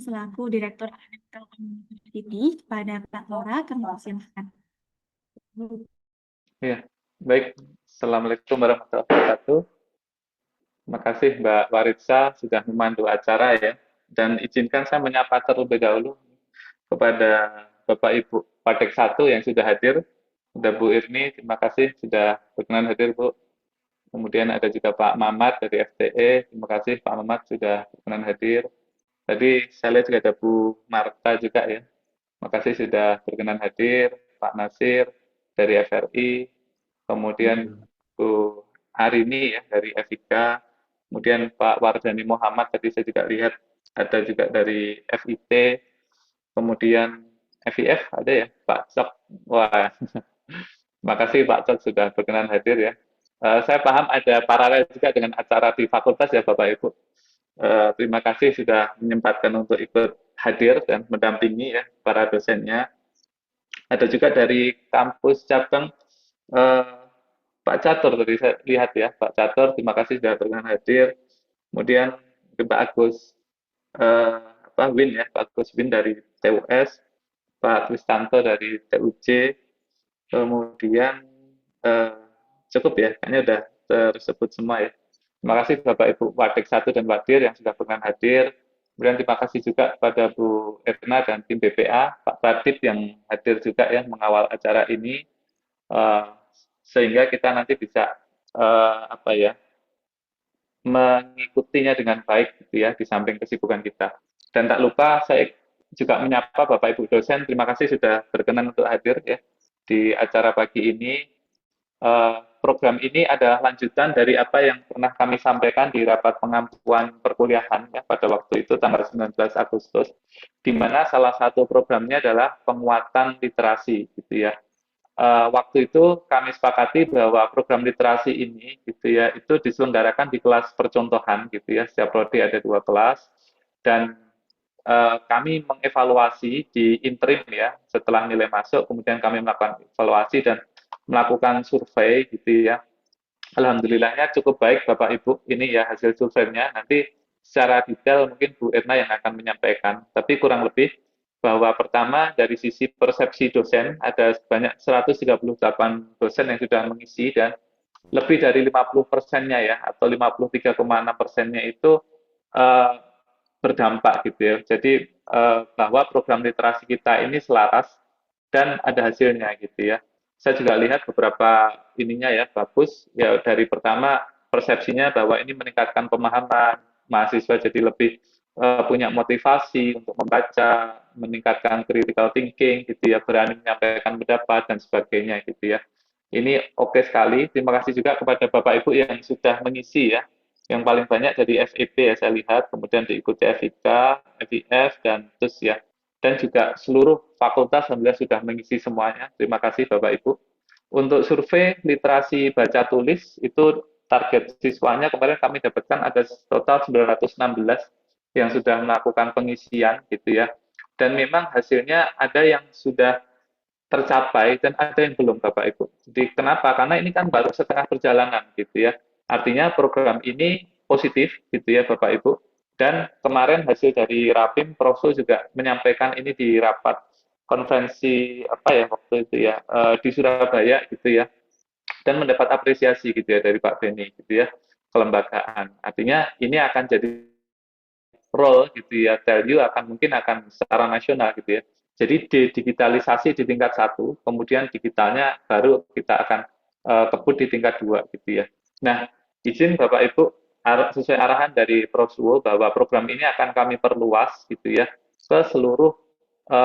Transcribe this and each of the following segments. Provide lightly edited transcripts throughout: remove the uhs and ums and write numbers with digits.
selaku Direktur Telkom University kepada Pak Laura, kami persilahkan. Ya, baik. Assalamualaikum warahmatullahi wabarakatuh. Terima kasih Mbak Waritsa sudah memandu acara ya. Dan izinkan saya menyapa terlebih dahulu kepada Bapak Ibu Padek 1 yang sudah hadir. Ada Bu Irni, terima kasih sudah berkenan hadir Bu. Kemudian ada juga Pak Mamat dari FTE, terima kasih Pak Mamat sudah berkenan hadir. Tadi saya lihat juga ada Bu Marta juga ya. Terima kasih sudah berkenan hadir. Pak Nasir dari FRI, kemudian Bu Arini ya dari Evika, kemudian Pak Wardani Muhammad tadi saya juga lihat ada juga dari FIT, kemudian FIF ada ya Pak Cok. Wah, terima kasih Pak Cok sudah berkenan hadir ya. Saya paham ada paralel juga dengan acara di fakultas ya Bapak Ibu. Terima kasih sudah menyempatkan untuk ikut hadir dan mendampingi ya para dosennya. Ada juga dari kampus cabang eh, Pak Catur tadi saya lihat ya, Pak Catur, terima kasih sudah berkenan hadir. Kemudian Pak Agus Win ya, Pak Agus Win dari TUS, Pak Kristanto dari TUJ, kemudian eh, cukup ya, kayaknya sudah tersebut semua ya. Terima kasih Bapak Ibu Wadek 1 dan Wadir yang sudah berkenan hadir. Kemudian terima kasih juga kepada Bu Erna dan tim BPA, Pak Pradip yang hadir juga ya mengawal acara ini, eh, sehingga kita nanti bisa apa ya mengikutinya dengan baik gitu ya di samping kesibukan kita. Dan tak lupa saya juga menyapa Bapak Ibu dosen, terima kasih sudah berkenan untuk hadir ya di acara pagi ini. Program ini adalah lanjutan dari apa yang pernah kami sampaikan di rapat pengampuan perkuliahan ya pada waktu itu tanggal 19 Agustus, di mana salah satu programnya adalah penguatan literasi gitu ya. Waktu itu kami sepakati bahwa program literasi ini gitu ya itu diselenggarakan di kelas percontohan gitu ya, setiap prodi ada 2 kelas, dan kami mengevaluasi di interim ya setelah nilai masuk, kemudian kami melakukan evaluasi dan melakukan survei gitu ya. Alhamdulillahnya cukup baik Bapak Ibu, ini ya hasil surveinya. Nanti secara detail mungkin Bu Erna yang akan menyampaikan, tapi kurang lebih bahwa pertama dari sisi persepsi dosen ada sebanyak 138 dosen yang sudah mengisi, dan lebih dari 50%-nya ya atau 53,6%-nya itu uh, berdampak gitu ya. Jadi bahwa program literasi kita ini selaras dan ada hasilnya gitu ya. Saya juga lihat beberapa ininya ya bagus ya, dari pertama persepsinya bahwa ini meningkatkan pemahaman mahasiswa, jadi lebih punya motivasi untuk membaca, meningkatkan critical thinking gitu ya, berani menyampaikan pendapat dan sebagainya gitu ya. Ini oke sekali. Terima kasih juga kepada Bapak Ibu yang sudah mengisi ya. Yang paling banyak dari FEP ya saya lihat, kemudian diikuti FIK, FIF, dan TUS ya. Dan juga seluruh fakultas alhamdulillah sudah mengisi semuanya. Terima kasih Bapak Ibu. Untuk survei literasi baca tulis itu target siswanya kemarin kami dapatkan ada total 916 yang sudah melakukan pengisian gitu ya. Dan memang hasilnya ada yang sudah tercapai dan ada yang belum Bapak Ibu. Jadi kenapa? Karena ini kan baru setengah perjalanan gitu ya. Artinya program ini positif gitu ya Bapak Ibu. Dan kemarin hasil dari Rapim Profso juga menyampaikan ini di rapat konferensi apa ya waktu itu ya di Surabaya gitu ya, dan mendapat apresiasi gitu ya dari Pak Beni gitu ya, kelembagaan. Artinya ini akan jadi role gitu ya, value akan mungkin akan secara nasional gitu ya. Jadi digitalisasi di tingkat 1, kemudian digitalnya baru kita akan kebut di tingkat 2 gitu ya. Nah, izin Bapak Ibu sesuai arahan dari Prof. Suwo bahwa program ini akan kami perluas gitu ya ke seluruh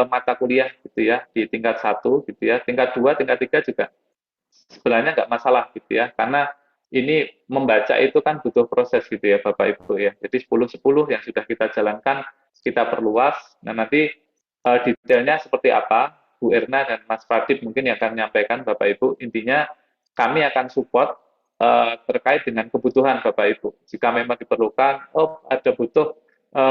mata kuliah gitu ya di tingkat 1 gitu ya, tingkat 2, tingkat 3 juga sebenarnya nggak masalah gitu ya, karena ini membaca itu kan butuh proses gitu ya Bapak Ibu ya. Jadi 10-10 yang sudah kita jalankan, kita perluas. Nah nanti detailnya seperti apa, Bu Erna dan Mas Pradip mungkin yang akan menyampaikan Bapak Ibu. Intinya kami akan support terkait dengan kebutuhan Bapak Ibu. Jika memang diperlukan, oh ada butuh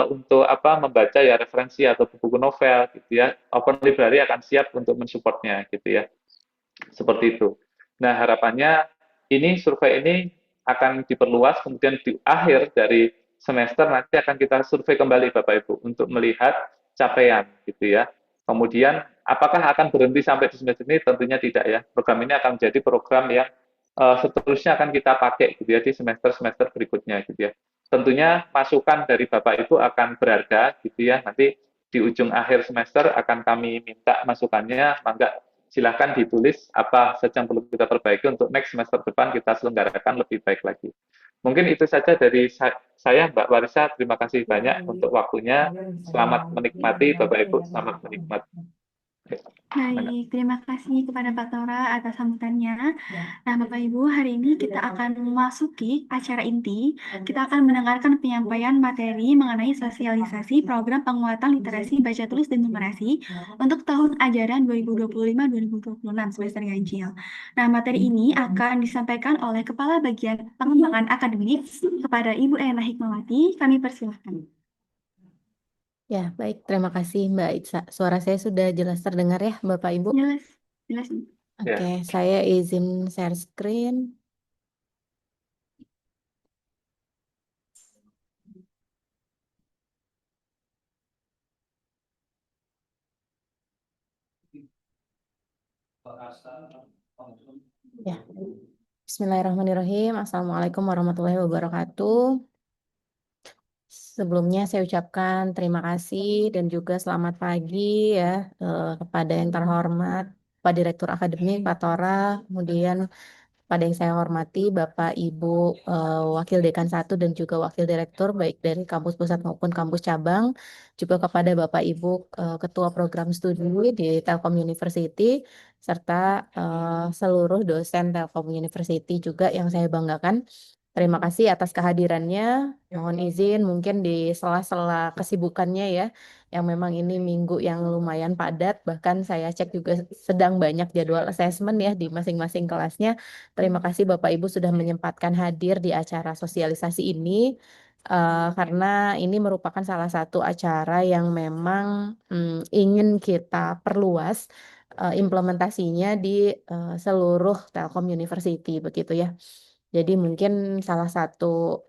untuk apa membaca ya referensi atau buku novel gitu ya, Open Library akan siap untuk mensupportnya gitu ya. Seperti itu. Nah, harapannya ini survei ini akan diperluas, kemudian di akhir dari semester nanti akan kita survei kembali Bapak Ibu untuk melihat capaian gitu ya. Kemudian apakah akan berhenti sampai di semester ini? Tentunya tidak ya. Program ini akan menjadi program yang seterusnya akan kita pakai gitu ya di semester-semester berikutnya gitu ya. Tentunya masukan dari Bapak Ibu akan berharga gitu ya. Nanti di ujung akhir semester akan kami minta masukannya, maka silahkan ditulis apa saja yang perlu kita perbaiki untuk next semester depan kita selenggarakan lebih baik lagi. Mungkin itu saja dari saya, Mbak Warisa. Terima kasih banyak untuk waktunya. Selamat menikmati, Bapak Ibu. Selamat menikmati. Baik, terima kasih kepada Pak Tora atas sambutannya. Nah, Bapak Ibu, hari ini kita akan memasuki acara inti. Kita akan mendengarkan penyampaian materi mengenai sosialisasi program penguatan literasi baca tulis dan numerasi untuk tahun ajaran 2025-2026 semester ganjil. Nah, materi ini akan disampaikan oleh Kepala Bagian Pengembangan Akademik kepada Ibu Ena Hikmawati. Kami persilahkan. Ya, baik. Terima kasih Mbak Itza. Suara saya sudah jelas terdengar ya, Bapak Ibu? Jelas, jelas. Oke, saya izin share screen. Ya. Bismillahirrahmanirrahim. Assalamualaikum warahmatullahi wabarakatuh. Sebelumnya saya ucapkan terima kasih dan juga selamat pagi ya kepada yang terhormat Pak Direktur Akademik Pak Tora, kemudian pada yang saya hormati Bapak Ibu Wakil Dekan 1 dan juga Wakil Direktur baik dari kampus pusat maupun kampus cabang, juga kepada Bapak Ibu Ketua Program Studi di Telkom University, serta seluruh dosen Telkom University juga yang saya banggakan. Terima kasih atas kehadirannya. Mohon izin mungkin di sela-sela kesibukannya ya, yang memang ini minggu yang lumayan padat, bahkan saya cek juga sedang banyak jadwal assessment ya di masing-masing kelasnya. Terima kasih Bapak Ibu sudah menyempatkan hadir di acara sosialisasi ini, karena ini merupakan salah satu acara yang memang ingin kita perluas implementasinya di seluruh Telkom University begitu ya. Jadi mungkin salah satu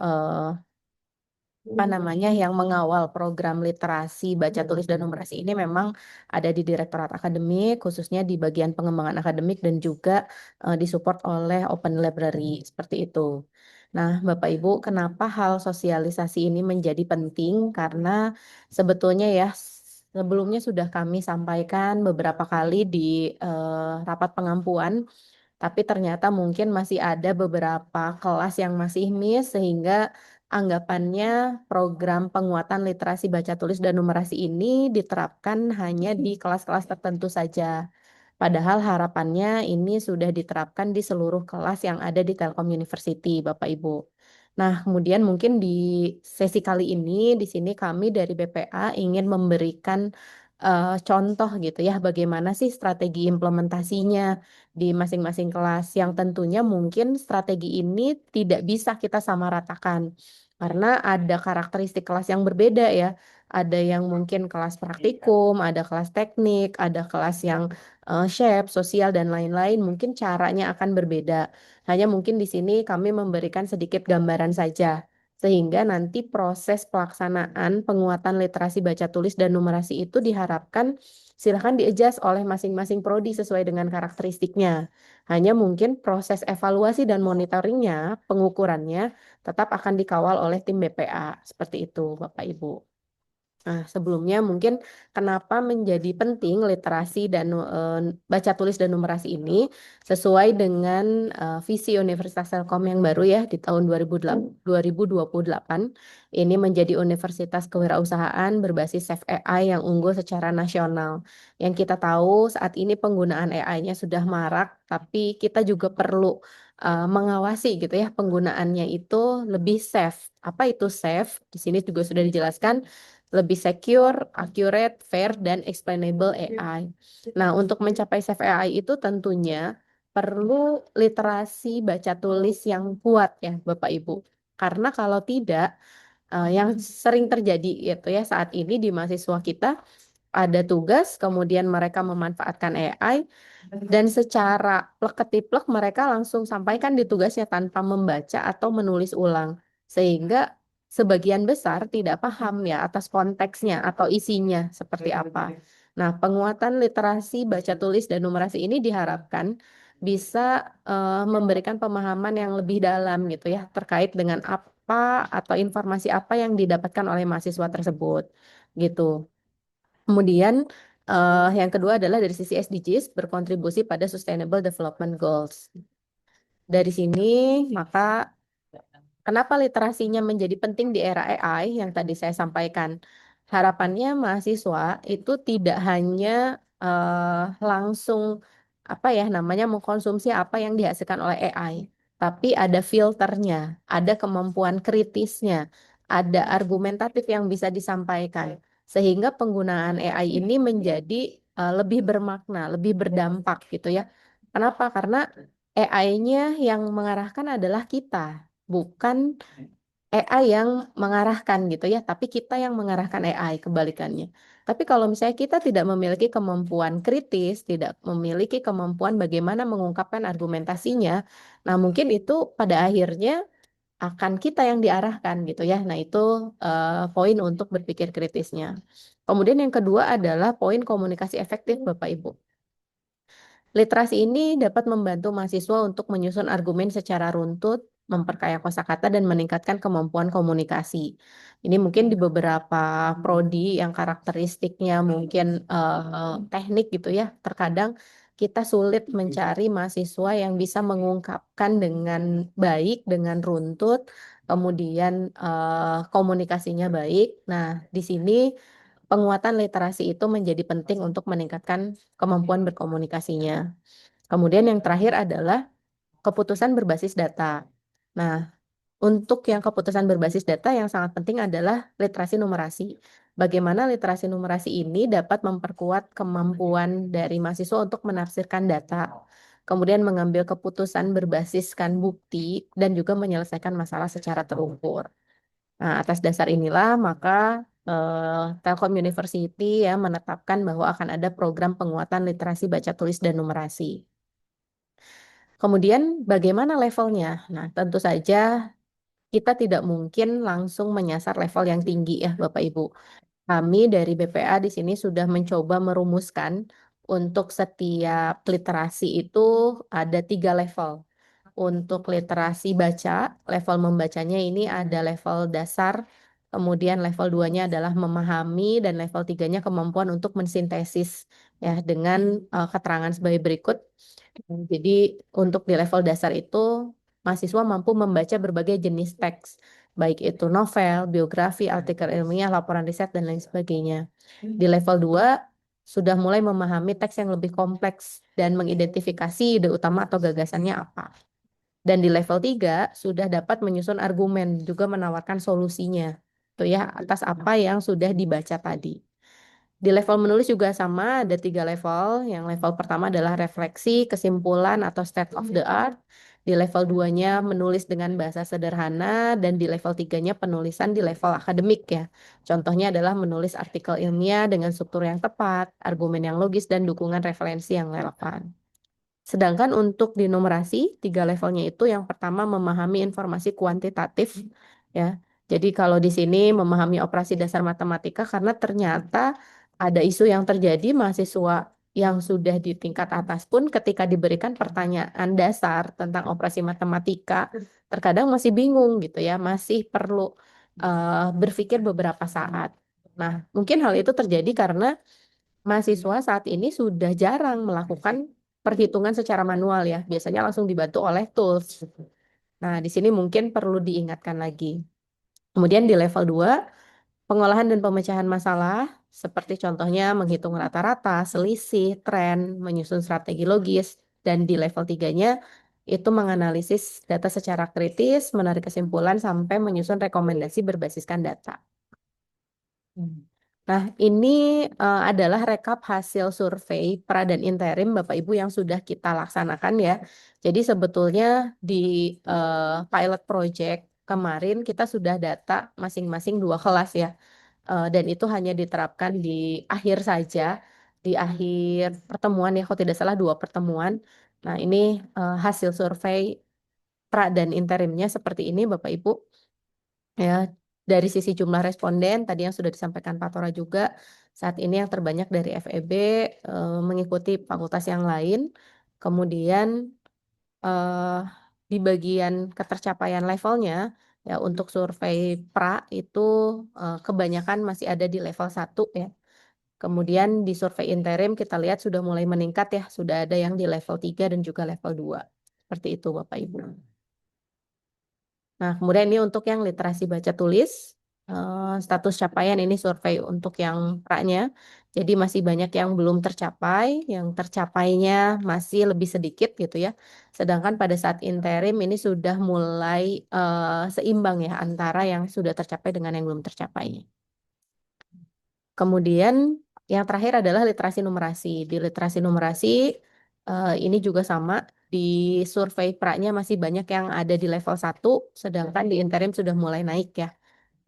yang mengawal program literasi baca tulis dan numerasi ini memang ada di Direktorat Akademik, khususnya di bagian pengembangan akademik dan juga disupport oleh Open Library seperti itu. Nah, Bapak Ibu, kenapa hal sosialisasi ini menjadi penting? Karena sebetulnya ya sebelumnya sudah kami sampaikan beberapa kali di rapat pengampuan, tapi ternyata mungkin masih ada beberapa kelas yang masih miss sehingga anggapannya program penguatan literasi baca tulis dan numerasi ini diterapkan hanya di kelas-kelas tertentu saja. Padahal harapannya ini sudah diterapkan di seluruh kelas yang ada di Telkom University, Bapak Ibu. Nah, kemudian mungkin di sesi kali ini, di sini kami dari BPA ingin memberikan contoh gitu ya, bagaimana sih strategi implementasinya di masing-masing kelas yang tentunya mungkin strategi ini tidak bisa kita samaratakan karena ada karakteristik kelas yang berbeda ya. Ada yang mungkin kelas praktikum, ada kelas teknik, ada kelas yang shape, sosial, dan lain-lain. Mungkin caranya akan berbeda. Hanya mungkin di sini kami memberikan sedikit gambaran saja. Sehingga nanti proses pelaksanaan penguatan literasi baca tulis dan numerasi itu diharapkan silahkan di-adjust oleh masing-masing prodi sesuai dengan karakteristiknya. Hanya mungkin proses evaluasi dan monitoringnya, pengukurannya tetap akan dikawal oleh tim BPA. Seperti itu, Bapak Ibu. Nah, sebelumnya mungkin kenapa menjadi penting literasi dan baca tulis dan numerasi ini sesuai dengan visi Universitas Telkom yang baru ya di tahun 2028 ini menjadi universitas kewirausahaan berbasis Safe AI yang unggul secara nasional. Yang kita tahu saat ini penggunaan AI-nya sudah marak, tapi kita juga perlu mengawasi gitu ya penggunaannya itu lebih safe. Apa itu safe? Di sini juga sudah dijelaskan lebih secure, accurate, fair, dan explainable AI. Nah, untuk mencapai Safe AI itu tentunya perlu literasi baca tulis yang kuat ya, Bapak Ibu. Karena kalau tidak, yang sering terjadi gitu ya saat ini di mahasiswa kita ada tugas, kemudian mereka memanfaatkan AI, dan secara plek-ketiplek mereka langsung sampaikan di tugasnya tanpa membaca atau menulis ulang. Sehingga sebagian besar tidak paham ya atas konteksnya atau isinya seperti apa. Nah, penguatan literasi baca tulis dan numerasi ini diharapkan bisa memberikan pemahaman yang lebih dalam gitu ya terkait dengan apa atau informasi apa yang didapatkan oleh mahasiswa tersebut gitu. Kemudian yang kedua adalah dari sisi SDGs berkontribusi pada Sustainable Development Goals. Dari sini maka kenapa literasinya menjadi penting di era AI yang tadi saya sampaikan? Harapannya mahasiswa itu tidak hanya langsung apa ya namanya mengkonsumsi apa yang dihasilkan oleh AI, tapi ada filternya, ada kemampuan kritisnya, ada argumentatif yang bisa disampaikan, sehingga penggunaan AI ini menjadi lebih bermakna, lebih berdampak gitu ya. Kenapa? Karena AI-nya yang mengarahkan adalah kita, bukan AI yang mengarahkan gitu ya, tapi kita yang mengarahkan AI kebalikannya. Tapi kalau misalnya kita tidak memiliki kemampuan kritis, tidak memiliki kemampuan bagaimana mengungkapkan argumentasinya, nah mungkin itu pada akhirnya akan kita yang diarahkan gitu ya. Nah itu poin untuk berpikir kritisnya. Kemudian yang kedua adalah poin komunikasi efektif Bapak Ibu. Literasi ini dapat membantu mahasiswa untuk menyusun argumen secara runtut, memperkaya kosakata, dan meningkatkan kemampuan komunikasi. Ini mungkin di beberapa prodi yang karakteristiknya mungkin teknik gitu ya. Terkadang kita sulit mencari mahasiswa yang bisa mengungkapkan dengan baik, dengan runtut, kemudian komunikasinya baik. Nah, di sini penguatan literasi itu menjadi penting untuk meningkatkan kemampuan berkomunikasinya. Kemudian yang terakhir adalah keputusan berbasis data. Nah, untuk yang keputusan berbasis data yang sangat penting adalah literasi numerasi. Bagaimana literasi numerasi ini dapat memperkuat kemampuan dari mahasiswa untuk menafsirkan data, kemudian mengambil keputusan berbasiskan bukti, dan juga menyelesaikan masalah secara terukur. Nah, atas dasar inilah maka Telkom University ya menetapkan bahwa akan ada program penguatan literasi baca tulis dan numerasi. Kemudian bagaimana levelnya? Nah, tentu saja kita tidak mungkin langsung menyasar level yang tinggi ya Bapak Ibu. Kami dari BPA di sini sudah mencoba merumuskan untuk setiap literasi itu ada 3 level. Untuk literasi baca, level membacanya ini ada level dasar, kemudian level 2-nya adalah memahami, dan level 3-nya kemampuan untuk mensintesis ya dengan keterangan sebagai berikut. Jadi untuk di level dasar itu mahasiswa mampu membaca berbagai jenis teks, baik itu novel, biografi, artikel ilmiah, laporan riset, dan lain sebagainya. Di level 2 sudah mulai memahami teks yang lebih kompleks dan mengidentifikasi ide utama atau gagasannya apa. Dan di level 3 sudah dapat menyusun argumen, juga menawarkan solusinya. Itu ya, atas apa yang sudah dibaca tadi. Di level menulis juga sama, ada 3 level. Yang level pertama adalah refleksi, kesimpulan, atau state of the art. Di level 2-nya menulis dengan bahasa sederhana, dan di level 3-nya penulisan di level akademik ya. Contohnya adalah menulis artikel ilmiah dengan struktur yang tepat, argumen yang logis, dan dukungan referensi yang relevan. Sedangkan untuk di numerasi, 3 levelnya itu yang pertama memahami informasi kuantitatif ya. Jadi kalau di sini memahami operasi dasar matematika karena ternyata ada isu yang terjadi mahasiswa yang sudah di tingkat atas pun ketika diberikan pertanyaan dasar tentang operasi matematika terkadang masih bingung gitu ya, masih perlu berpikir beberapa saat. Nah, mungkin hal itu terjadi karena mahasiswa saat ini sudah jarang melakukan perhitungan secara manual ya, biasanya langsung dibantu oleh tools. Nah, di sini mungkin perlu diingatkan lagi. Kemudian di level 2, pengolahan dan pemecahan masalah, seperti contohnya menghitung rata-rata, selisih, tren, menyusun strategi logis, dan di level 3-nya itu menganalisis data secara kritis, menarik kesimpulan, sampai menyusun rekomendasi berbasiskan data. Nah, ini adalah rekap hasil survei pra dan interim Bapak Ibu yang sudah kita laksanakan ya. Jadi sebetulnya di pilot project kemarin kita sudah data masing-masing 2 kelas ya. Dan itu hanya diterapkan di akhir saja, di akhir pertemuan ya, kalau tidak salah 2 pertemuan. Nah, ini hasil survei pra dan interimnya seperti ini Bapak Ibu. Ya, Dari sisi jumlah responden, tadi yang sudah disampaikan Pak Tora juga, saat ini yang terbanyak dari FEB mengikuti fakultas yang lain. Kemudian eh, di bagian ketercapaian levelnya, ya untuk survei pra itu kebanyakan masih ada di level 1 ya. Kemudian di survei interim kita lihat sudah mulai meningkat ya, sudah ada yang di level 3 dan juga level 2. Seperti itu Bapak Ibu. Nah, kemudian ini untuk yang literasi baca tulis, status capaian ini survei untuk yang pra-nya. Jadi masih banyak yang belum tercapai, yang tercapainya masih lebih sedikit gitu ya. Sedangkan pada saat interim ini sudah mulai seimbang ya antara yang sudah tercapai dengan yang belum tercapai. Kemudian yang terakhir adalah literasi numerasi. Di literasi numerasi ini juga sama. Di survei pra-nya masih banyak yang ada di level 1, sedangkan di interim sudah mulai naik ya.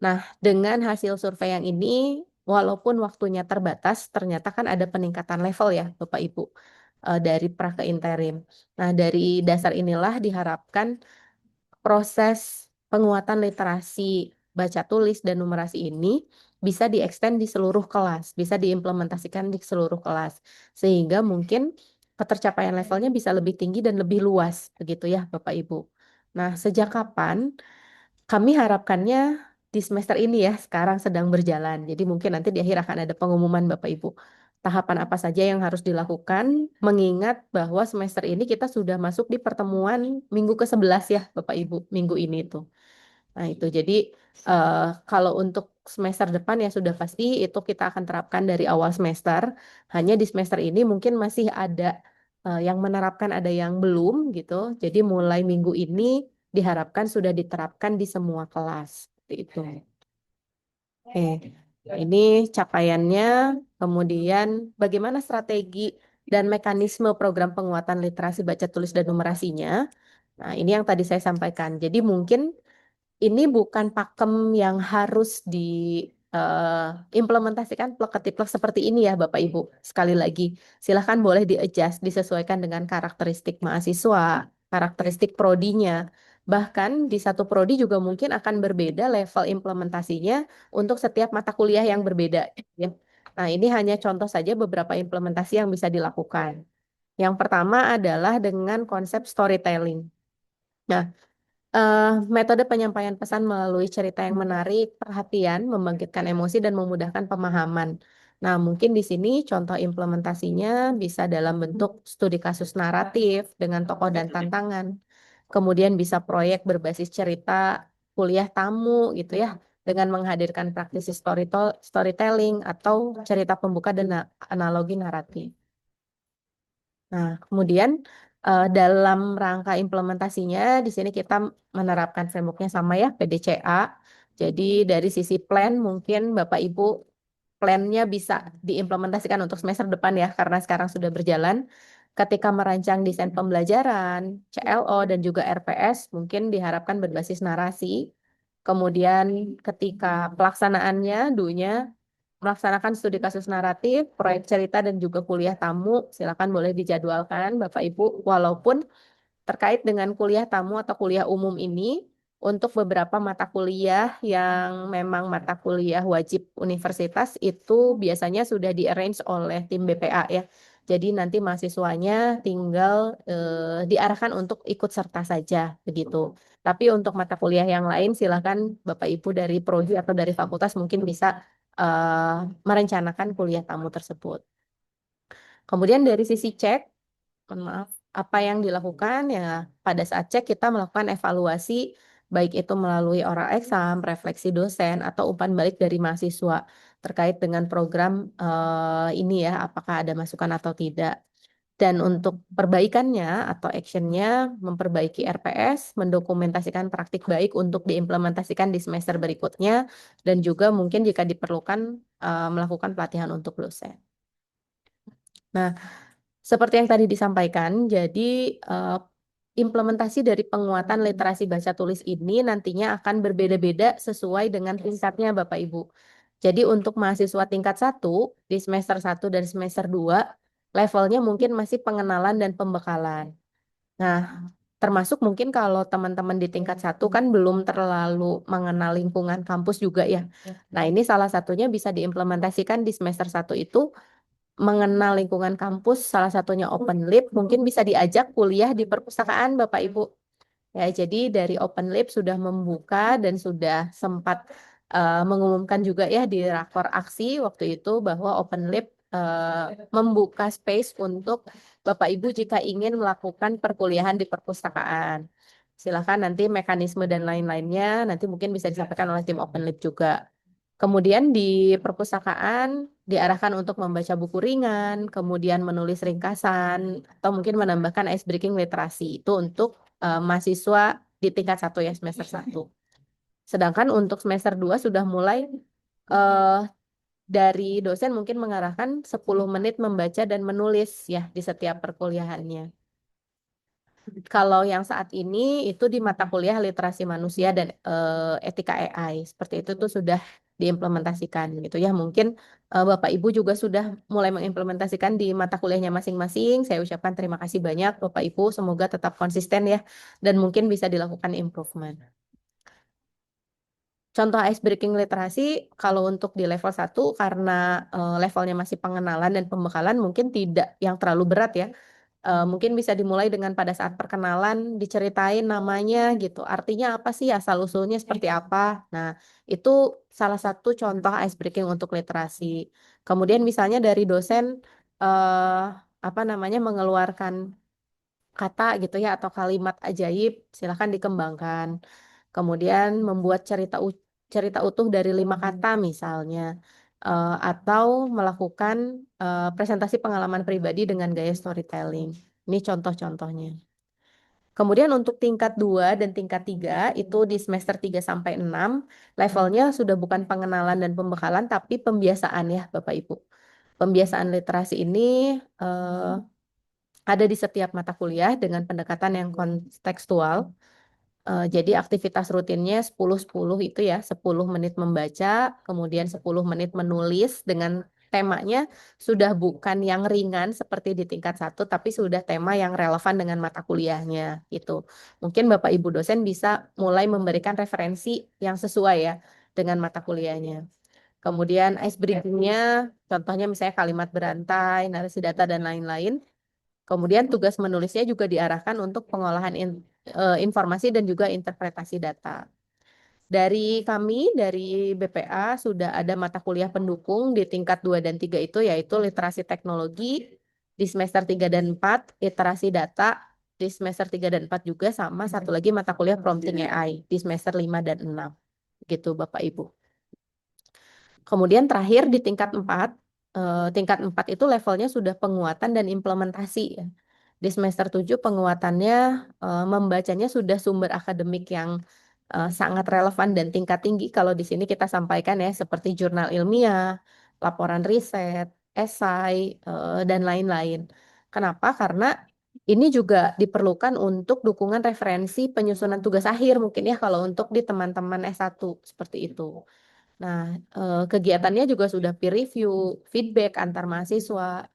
Nah, dengan hasil survei yang ini, walaupun waktunya terbatas, ternyata kan ada peningkatan level ya, Bapak Ibu, dari pra ke interim. Nah, dari dasar inilah diharapkan proses penguatan literasi baca tulis dan numerasi ini bisa diekstend di seluruh kelas, bisa diimplementasikan di seluruh kelas, sehingga mungkin ketercapaian levelnya bisa lebih tinggi dan lebih luas, begitu ya Bapak Ibu. Nah, sejak kapan? Kami harapkannya di semester ini ya, sekarang sedang berjalan. Jadi mungkin nanti di akhir akan ada pengumuman Bapak Ibu. Tahapan apa saja yang harus dilakukan, mengingat bahwa semester ini kita sudah masuk di pertemuan minggu ke-11 ya Bapak Ibu, minggu ini tuh. Nah itu jadi kalau untuk semester depan ya sudah pasti itu kita akan terapkan dari awal semester. Hanya di semester ini mungkin masih ada yang menerapkan, ada yang belum gitu. Jadi mulai minggu ini diharapkan sudah diterapkan di semua kelas. Seperti itu. Oke, ini capaiannya, kemudian bagaimana strategi dan mekanisme program penguatan literasi baca tulis dan numerasinya. Nah, ini yang tadi saya sampaikan. Jadi mungkin ini bukan pakem yang harus diimplementasikan plek-ketiplek seperti ini ya Bapak Ibu. Sekali lagi, silahkan boleh di-adjust, disesuaikan dengan karakteristik mahasiswa, karakteristik prodinya. Bahkan di satu prodi juga mungkin akan berbeda level implementasinya untuk setiap mata kuliah yang berbeda. Ya. Nah, ini hanya contoh saja beberapa implementasi yang bisa dilakukan. Yang pertama adalah dengan konsep storytelling. Nah, metode penyampaian pesan melalui cerita yang menarik, perhatian, membangkitkan emosi, dan memudahkan pemahaman. Nah, mungkin di sini contoh implementasinya bisa dalam bentuk studi kasus naratif dengan tokoh dan tantangan. Kemudian bisa proyek berbasis cerita kuliah tamu gitu ya, dengan menghadirkan praktisi storytelling atau cerita pembuka dan analogi naratif. Nah, kemudian dalam rangka implementasinya, di sini kita menerapkan frameworknya sama ya, PDCA. Jadi dari sisi plan, mungkin Bapak Ibu plannya bisa diimplementasikan untuk semester depan ya, karena sekarang sudah berjalan. Ketika merancang desain pembelajaran, CLO, dan juga RPS, mungkin diharapkan berbasis narasi. Kemudian ketika pelaksanaannya, do-nya, melaksanakan studi kasus naratif, proyek cerita, dan juga kuliah tamu, silakan boleh dijadwalkan Bapak Ibu, walaupun terkait dengan kuliah tamu atau kuliah umum ini, untuk beberapa mata kuliah yang memang mata kuliah wajib universitas itu biasanya sudah di-arrange oleh tim BPA ya. Jadi nanti mahasiswanya tinggal diarahkan untuk ikut serta saja begitu. Tapi untuk mata kuliah yang lain silakan Bapak Ibu dari prodi atau dari fakultas mungkin bisa merencanakan kuliah tamu tersebut. Kemudian dari sisi cek, mohon maaf, apa yang dilakukan ya pada saat cek kita melakukan evaluasi baik itu melalui oral exam, refleksi dosen atau umpan balik dari mahasiswa terkait dengan program ini ya apakah ada masukan atau tidak. Dan untuk perbaikannya atau actionnya memperbaiki RPS, mendokumentasikan praktik baik untuk diimplementasikan di semester berikutnya dan juga mungkin jika diperlukan melakukan pelatihan untuk dosen. Nah, seperti yang tadi disampaikan, jadi implementasi dari penguatan literasi baca tulis ini nantinya akan berbeda-beda sesuai dengan tingkatnya Bapak Ibu. Jadi untuk mahasiswa tingkat 1 di semester 1 dan semester 2 levelnya mungkin masih pengenalan dan pembekalan. Nah, Termasuk mungkin kalau teman-teman di tingkat 1 kan belum terlalu mengenal lingkungan kampus juga ya. Nah, ini salah satunya bisa diimplementasikan di semester 1 itu mengenal lingkungan kampus, salah satunya open lab, mungkin bisa diajak kuliah di perpustakaan Bapak Ibu. Ya, jadi dari Open Lab sudah membuka dan sudah sempat mengumumkan juga ya di rakor aksi waktu itu bahwa Open Lab membuka space untuk Bapak Ibu jika ingin melakukan perkuliahan di perpustakaan. Silakan nanti mekanisme dan lain-lainnya nanti mungkin bisa disampaikan oleh tim Open Lab juga. Kemudian di perpustakaan diarahkan untuk membaca buku ringan, kemudian menulis ringkasan, atau mungkin menambahkan ice breaking literasi. Itu untuk mahasiswa di tingkat 1 ya, semester 1. Sedangkan untuk semester 2 sudah mulai eh, dari dosen mungkin mengarahkan 10 menit membaca dan menulis ya di setiap perkuliahannya. Kalau yang saat ini itu di mata kuliah literasi manusia dan etika AI. Seperti itu tuh sudah diimplementasikan gitu ya. Mungkin Bapak Ibu juga sudah mulai mengimplementasikan di mata kuliahnya masing-masing. Saya ucapkan terima kasih banyak Bapak Ibu. Semoga tetap konsisten ya dan mungkin bisa dilakukan improvement. Contoh ice breaking literasi kalau untuk di level 1 karena levelnya masih pengenalan dan pembekalan mungkin tidak yang terlalu berat ya. Mungkin bisa dimulai dengan pada saat perkenalan diceritain namanya gitu. Artinya apa sih, asal usulnya seperti apa. Nah, itu salah satu contoh ice breaking untuk literasi. Kemudian misalnya dari dosen eh apa namanya mengeluarkan kata gitu ya atau kalimat ajaib, silakan dikembangkan. Kemudian membuat cerita utuh dari 5 kata misalnya. Atau melakukan presentasi pengalaman pribadi dengan gaya storytelling. Ini contoh-contohnya. Kemudian untuk tingkat 2 dan tingkat 3 itu di semester 3 sampai 6 levelnya sudah bukan pengenalan dan pembekalan tapi pembiasaan ya Bapak Ibu. Pembiasaan literasi ini eh, ada di setiap mata kuliah dengan pendekatan yang kontekstual. Jadi aktivitas rutinnya 10-10 itu ya, 10 menit membaca, kemudian 10 menit menulis dengan temanya sudah bukan yang ringan seperti di tingkat 1, tapi sudah tema yang relevan dengan mata kuliahnya gitu. Mungkin Bapak Ibu dosen bisa mulai memberikan referensi yang sesuai ya dengan mata kuliahnya. Kemudian ice breaking-nya, contohnya misalnya kalimat berantai, narasi data, dan lain-lain. Kemudian tugas menulisnya juga diarahkan untuk pengolahan informasi dan juga interpretasi data. Dari kami, dari BPA, sudah ada mata kuliah pendukung di tingkat 2 dan 3 itu, yaitu literasi teknologi di semester 3 dan 4, literasi data di semester 3 dan 4 juga, sama satu lagi mata kuliah prompting AI di semester 5 dan 6. Gitu Bapak Ibu. Kemudian terakhir di tingkat 4 itu levelnya sudah penguatan dan implementasi ya. Di semester 7 penguatannya membacanya sudah sumber akademik yang sangat relevan dan tingkat tinggi kalau di sini kita sampaikan ya seperti jurnal ilmiah, laporan riset, esai dan lain-lain. Kenapa? Karena ini juga diperlukan untuk dukungan referensi penyusunan tugas akhir mungkin ya kalau untuk di teman-teman S1 seperti itu. Nah, kegiatannya juga sudah peer review, feedback antar mahasiswa.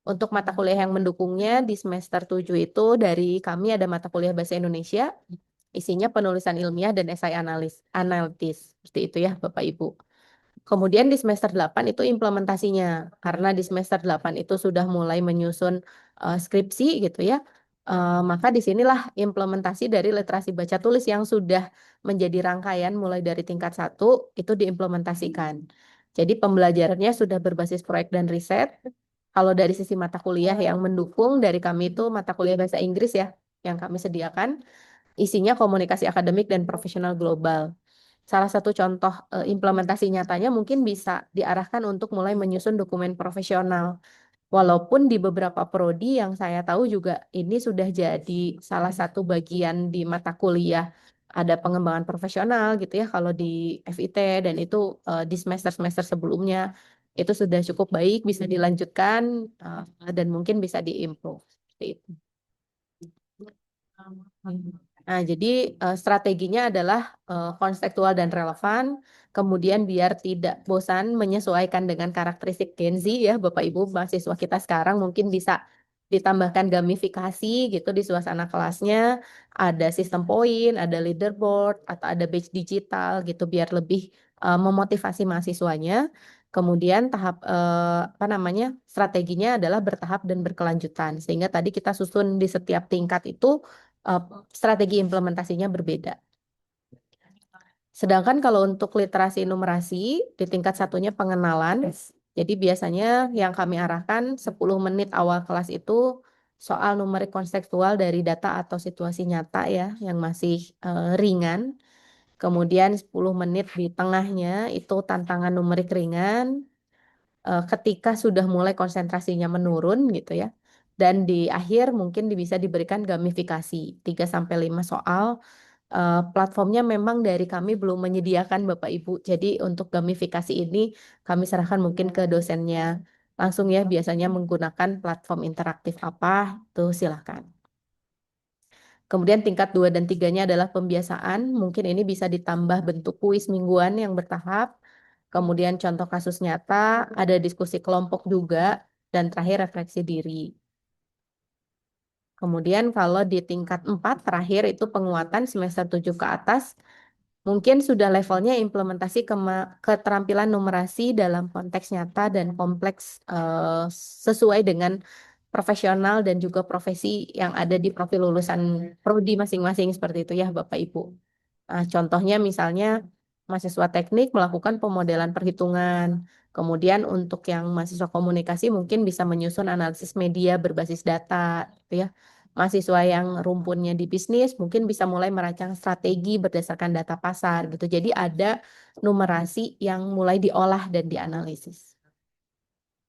Untuk mata kuliah yang mendukungnya di semester 7 itu dari kami ada mata kuliah Bahasa Indonesia, isinya penulisan ilmiah dan esai analitis. Seperti itu ya Bapak Ibu. Kemudian di semester 8 itu implementasinya. Karena di semester 8 itu sudah mulai menyusun skripsi gitu ya. Maka disinilah implementasi dari literasi baca tulis yang sudah menjadi rangkaian mulai dari tingkat 1 itu diimplementasikan. Jadi pembelajarannya sudah berbasis proyek dan riset. Kalau dari sisi mata kuliah yang mendukung dari kami itu mata kuliah bahasa Inggris ya yang kami sediakan. Isinya komunikasi akademik dan profesional global. Salah satu contoh implementasi nyatanya mungkin bisa diarahkan untuk mulai menyusun dokumen profesional. Walaupun di beberapa prodi yang saya tahu juga ini sudah jadi salah satu bagian di mata kuliah. Ada pengembangan profesional gitu ya kalau di FIT dan itu di semester-semester sebelumnya itu sudah cukup baik bisa dilanjutkan dan mungkin bisa diimprove. Seperti itu. Nah, jadi strateginya adalah konstekstual dan relevan, kemudian biar tidak bosan menyesuaikan dengan karakteristik Gen Z ya, Bapak Ibu mahasiswa kita sekarang mungkin bisa ditambahkan gamifikasi gitu di suasana kelasnya, ada sistem poin, ada leaderboard, atau ada badge digital gitu biar lebih memotivasi mahasiswanya. Kemudian apa namanya strateginya adalah bertahap dan berkelanjutan. Sehingga tadi kita susun di setiap tingkat itu eh, strategi implementasinya berbeda. Sedangkan kalau untuk literasi numerasi di tingkat satunya pengenalan, jadi biasanya yang kami arahkan 10 menit awal kelas itu soal numerik kontekstual dari data atau situasi nyata ya yang masih ringan. Kemudian 10 menit di tengahnya itu tantangan numerik ringan ketika sudah mulai konsentrasinya menurun gitu ya. Dan di akhir mungkin bisa diberikan gamifikasi 3 sampai 5 soal. Platformnya memang dari kami belum menyediakan Bapak Ibu. Jadi untuk gamifikasi ini kami serahkan mungkin ke dosennya langsung ya. Biasanya menggunakan platform interaktif apa itu silahkan. Kemudian tingkat 2 dan 3-nya adalah pembiasaan. Mungkin ini bisa ditambah bentuk kuis mingguan yang bertahap. Kemudian contoh kasus nyata, ada diskusi kelompok juga, dan terakhir refleksi diri. Kemudian kalau di tingkat 4 terakhir itu penguatan semester 7 ke atas, mungkin sudah levelnya implementasi keterampilan numerasi dalam konteks nyata dan kompleks sesuai dengan profesional dan juga profesi yang ada di profil lulusan prodi masing-masing seperti itu ya Bapak Ibu. Nah, contohnya misalnya mahasiswa teknik melakukan pemodelan perhitungan. Kemudian untuk yang mahasiswa komunikasi mungkin bisa menyusun analisis media berbasis data, gitu ya. Mahasiswa yang rumpunnya di bisnis mungkin bisa mulai merancang strategi berdasarkan data pasar gitu. Jadi ada numerasi yang mulai diolah dan dianalisis.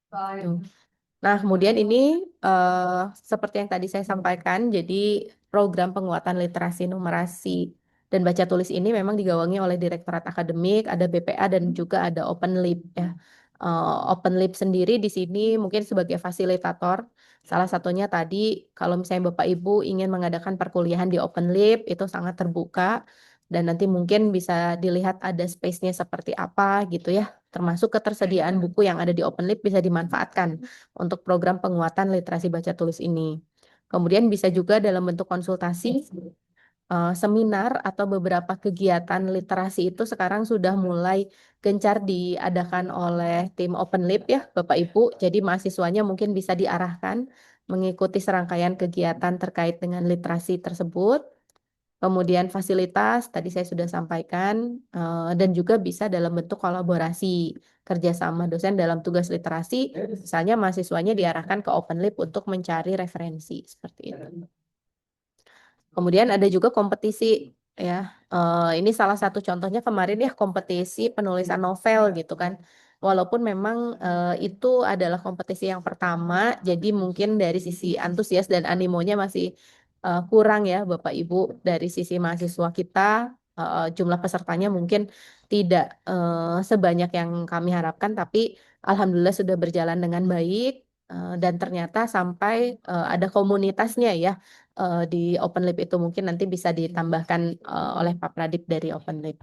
Tuh. Nah, kemudian ini seperti yang tadi saya sampaikan, jadi program penguatan literasi numerasi dan baca tulis ini memang digawangi oleh Direktorat Akademik, ada BPA dan juga ada Open Lib ya. Open Lib sendiri di sini mungkin sebagai fasilitator. Salah satunya tadi kalau misalnya Bapak Ibu ingin mengadakan perkuliahan di Open Lib itu sangat terbuka dan nanti mungkin bisa dilihat ada space-nya seperti apa gitu ya. Termasuk ketersediaan buku yang ada di Open Lib bisa dimanfaatkan untuk program penguatan literasi baca tulis ini. Kemudian bisa juga dalam bentuk konsultasi, seminar atau beberapa kegiatan literasi itu sekarang sudah mulai gencar diadakan oleh tim Open Lib ya Bapak Ibu. Jadi mahasiswanya mungkin bisa diarahkan mengikuti serangkaian kegiatan terkait dengan literasi tersebut. Kemudian fasilitas, tadi saya sudah sampaikan, dan juga bisa dalam bentuk kolaborasi kerjasama dosen dalam tugas literasi, misalnya mahasiswanya diarahkan ke Open Lib untuk mencari referensi, seperti itu. Kemudian ada juga kompetisi, ya. Ini salah satu contohnya kemarin ya, kompetisi penulisan novel gitu kan. Walaupun memang itu adalah kompetisi yang pertama, jadi mungkin dari sisi antusias dan animonya masih kurang ya Bapak Ibu. Dari sisi mahasiswa kita, jumlah pesertanya mungkin tidak sebanyak yang kami harapkan, tapi alhamdulillah sudah berjalan dengan baik. Dan ternyata sampai ada komunitasnya ya di Open Lab itu mungkin nanti bisa ditambahkan oleh Pak Pradip dari Open Lab.